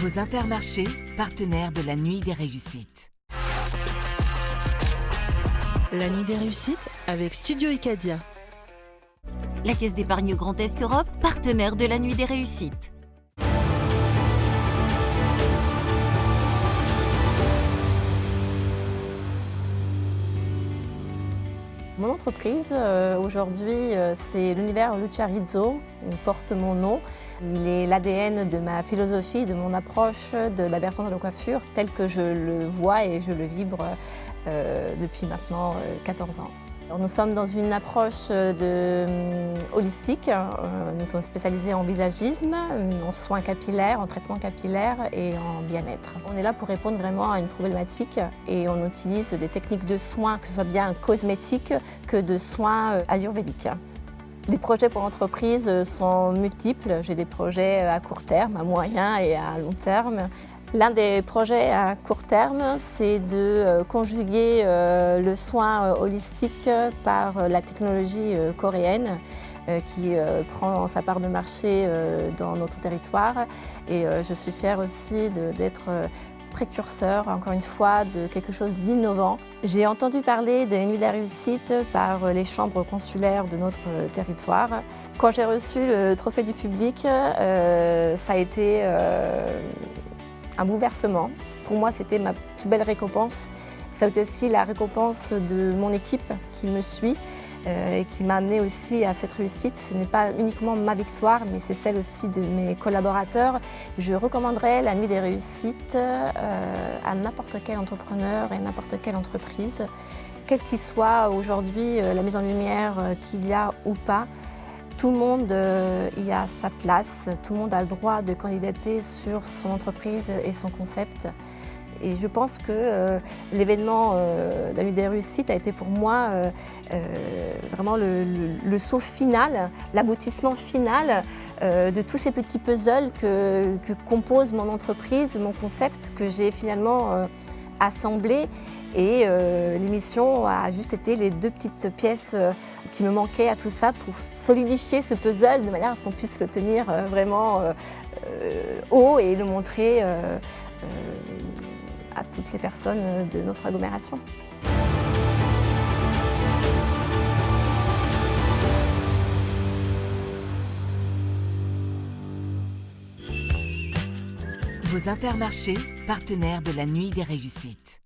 Vos Intermarchés, partenaires de la Nuit des Réussites. La Nuit des Réussites avec Studio Icadia. La Caisse d'épargne Grand Est Europe, partenaire de la Nuit des Réussites. Mon entreprise, aujourd'hui, c'est l'univers Lucharizzo, il porte mon nom. Il est l'ADN de ma philosophie, de mon approche de la version de la coiffure telle que je le vois et je le vibre depuis maintenant 14 ans. Alors, nous sommes dans une approche holistique. Nous sommes spécialisés en visagisme, en soins capillaires, en traitement capillaire et en bien-être. On est là pour répondre vraiment à une problématique et on utilise des techniques de soins, que ce soit bien cosmétiques que de soins ayurvédiques. Les projets pour l'entreprise sont multiples. J'ai des projets à court terme, à moyen et à long terme. L'un des projets à court terme, c'est de conjuguer le soin holistique par la technologie coréenne qui prend sa part de marché dans notre territoire. Et je suis fière aussi d'être précurseur, encore une fois, de quelque chose d'innovant. J'ai entendu parler des Nuits de la Réussite par les chambres consulaires de notre territoire. Quand j'ai reçu le trophée du public, ça a été un bouleversement. Pour moi, c'était ma plus belle récompense. Ça a été aussi la récompense de mon équipe qui me suit et qui m'a amenée aussi à cette réussite. Ce n'est pas uniquement ma victoire, mais c'est celle aussi de mes collaborateurs. Je recommanderais la Nuit des Réussites à n'importe quel entrepreneur et n'importe quelle entreprise, quelle qu'il soit aujourd'hui la mise en lumière qu'il y a ou pas. Tout le monde y a sa place, tout le monde a le droit de candidater sur son entreprise et son concept. Et je pense que l'événement de la Nuit des Réussites a été pour moi vraiment le saut final, l'aboutissement final de tous ces petits puzzles que compose mon entreprise, mon concept, que j'ai finalement assemblé. Et l'émission a juste été les deux petites pièces qui me manquaient à tout ça pour solidifier ce puzzle de manière à ce qu'on puisse le tenir vraiment haut et le montrer à toutes les personnes de notre agglomération. Vos Intermarchés, partenaires de la Nuit des Réussites.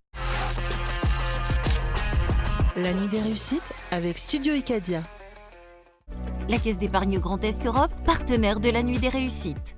La Nuit des Réussites avec Studio Icadia. La Caisse d'épargne Grand Est Europe, partenaire de la Nuit des Réussites.